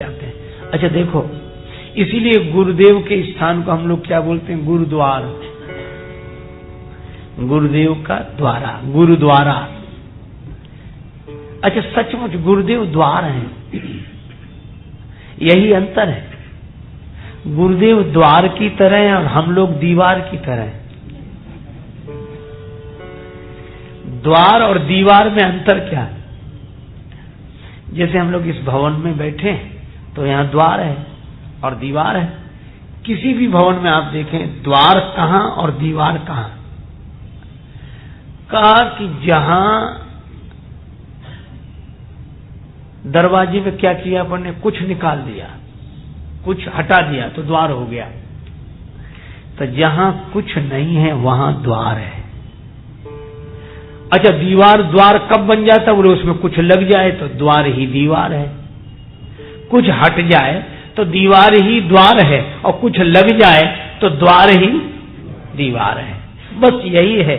जाते हैं। अच्छा देखो, इसीलिए गुरुदेव के स्थान को हम लोग क्या बोलते हैं? गुरुद्वार। गुरुदेव का द्वारा, गुरुद्वारा। अच्छा सचमुच गुरुदेव द्वार हैं, यही अंतर है। गुरुदेव द्वार की तरह हैं और हम लोग दीवार की तरह हैं। द्वार और दीवार में अंतर क्या है? जैसे हम लोग इस भवन में बैठे हैं तो यहां द्वार है और दीवार है। किसी भी भवन में आप देखें द्वार कहां और दीवार कहां? कहा कि जहां दरवाजे में क्या किया अपन ने? कुछ निकाल दिया, कुछ हटा दिया तो द्वार हो गया। तो जहां कुछ नहीं है वहां द्वार है। अच्छा दीवार द्वार कब बन जाता? बोले उसमें कुछ लग जाए तो द्वार ही दीवार है, कुछ हट जाए तो दीवार ही द्वार है, और कुछ लग जाए तो द्वार ही दीवार है। बस यही है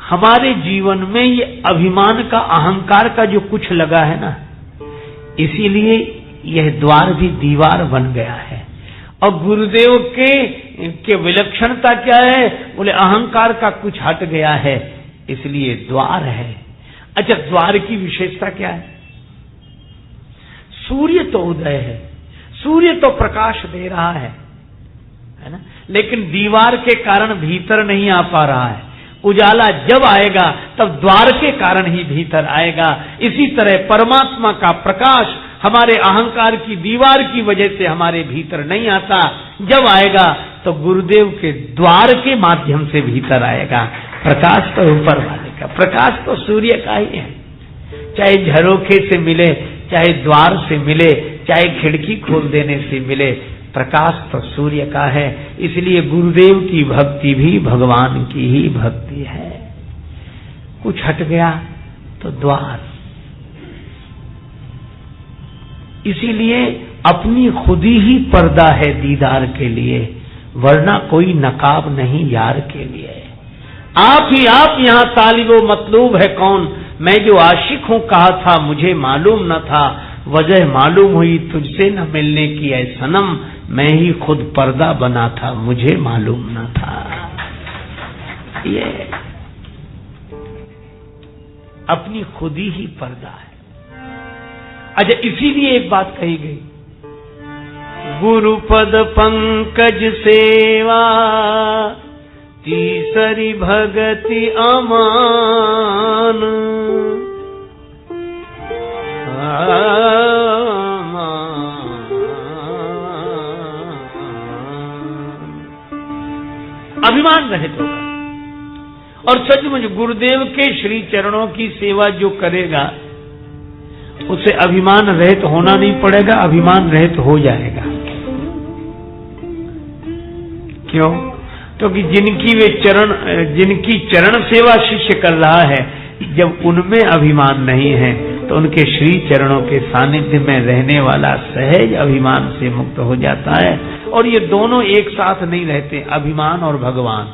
हमारे जीवन में, ये अभिमान का, अहंकार का जो कुछ लगा है ना, इसीलिए यह द्वार भी दीवार बन गया है। और गुरुदेव के विलक्षणता क्या है? बोले अहंकार का कुछ हट गया है, इसलिए द्वार है। अच्छा द्वार की विशेषता क्या है? सूर्य तो उदय है, सूर्य तो प्रकाश दे रहा है ना, लेकिन दीवार के कारण भीतर नहीं आ पा रहा है। उजाला जब आएगा तब द्वार के कारण ही भीतर आएगा। इसी तरह परमात्मा का प्रकाश हमारे अहंकार की दीवार की वजह से हमारे भीतर नहीं आता, जब आएगा तो गुरुदेव के द्वार के माध्यम से भीतर आएगा। प्रकाश तो ऊपर वाले का, प्रकाश तो सूर्य का ही है। चाहे झरोखे से मिले, चाहे द्वार से मिले, चाहे खिड़की खोल देने से मिले, प्रकाश तो सूर्य का है। इसलिए गुरुदेव की भक्ति भी भगवान की ही भक्ति है। कुछ हट गया तो द्वार। इसीलिए अपनी खुदी ही पर्दा है दीदार के लिए, वरना कोई नकाब नहीं यार के लिए। आप ही आप यहां तालिबो मतलूब है कौन? मैं जो आशिक हूं कहा था मुझे मालूम न था, वजह मालूम हुई तुझसे न मिलने की ऐ सनम, मैं ही खुद पर्दा बना था मुझे मालूम न था। ये अपनी खुदी ही पर्दा है। अच्छा इसीलिए एक बात कही गई, गुरुपद पंकज सेवा तीसरी भगति अमान। अभिमान रहित होगा और सचमुच गुरुदेव के श्री चरणों की सेवा जो करेगा उसे अभिमान रहित होना नहीं पड़ेगा, अभिमान रहित हो जाएगा। क्यों? क्योंकि जिनकी चरण सेवा शिष्य कर रहा है, जब उनमें अभिमान नहीं है तो उनके श्री चरणों के सानिध्य में रहने वाला सहज अभिमान से मुक्त हो जाता है। और ये दोनों एक साथ नहीं रहते, अभिमान और भगवान।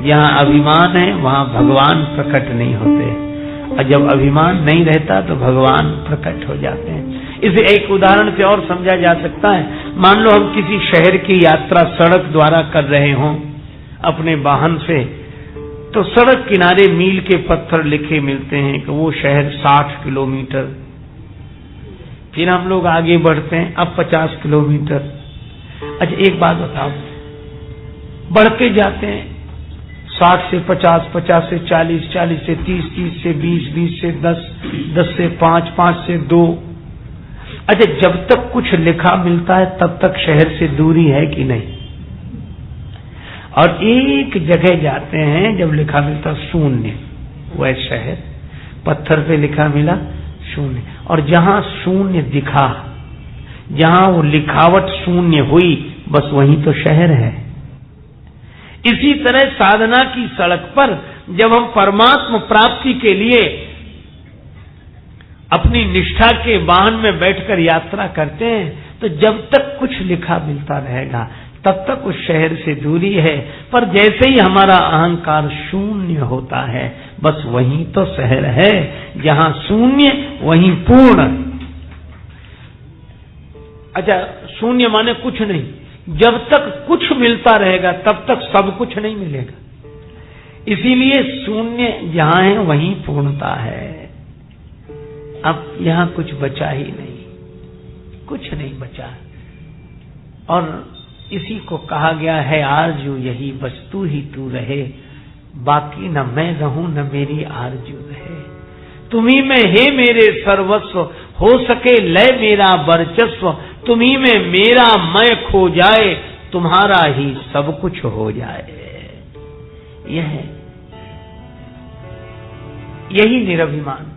जहां अभिमान है वहां भगवान प्रकट नहीं होते, और जब अभिमान नहीं रहता तो भगवान प्रकट हो जाते हैं। इसे एक उदाहरण से और समझा जा सकता है। मान लो हम किसी शहर की यात्रा सड़क द्वारा कर रहे हों अपने वाहन से, तो सड़क किनारे मील के पत्थर लिखे मिलते हैं कि वो शहर 60 किलोमीटर। फिर हम लोग आगे बढ़ते हैं, अब 50 किलोमीटर। अच्छा एक बात बताओ, बढ़ते जाते हैं 60 से 50, 50 से 40, 40 से 30, 30 से 20, 20 से 10, 10 से 5, 5 से 2। अच्छा जब तक कुछ लिखा मिलता है तब तक शहर से दूरी है कि नहीं? और एक जगह जाते हैं जब लिखा मिलता शून्य, वह शहर। पत्थर पे लिखा मिला शून्य, और जहां शून्य दिखा, जहां वो लिखावट शून्य हुई, बस वहीं तो शहर है। इसी तरह साधना की सड़क पर जब हम परमात्मा प्राप्ति के लिए अपनी निष्ठा के वाहन में बैठकर यात्रा करते हैं, तो जब तक कुछ लिखा मिलता रहेगा तब तक उस शहर से दूरी है। पर जैसे ही हमारा अहंकार शून्य होता है, बस वही तो शहर है जहां शून्य वहीं पूर्ण। अच्छा, शून्य माने कुछ नहीं। जब तक कुछ मिलता रहेगा तब तक सब कुछ नहीं मिलेगा। इसीलिए शून्य जहां है वहीं पूर्णता है। अब यहां कुछ बचा ही नहीं, कुछ नहीं बचा। और इसी को कहा गया है आरजू यही बस तू ही तू रहे, बाकी न मैं रहूं न मेरी आरजू रहे। तुम्ही में हे मेरे सर्वस्व, हो सके लय मेरा वर्चस्व। तुम्ही में मेरा मैं खो जाए, तुम्हारा ही सब कुछ हो जाए। यही निरभिमान।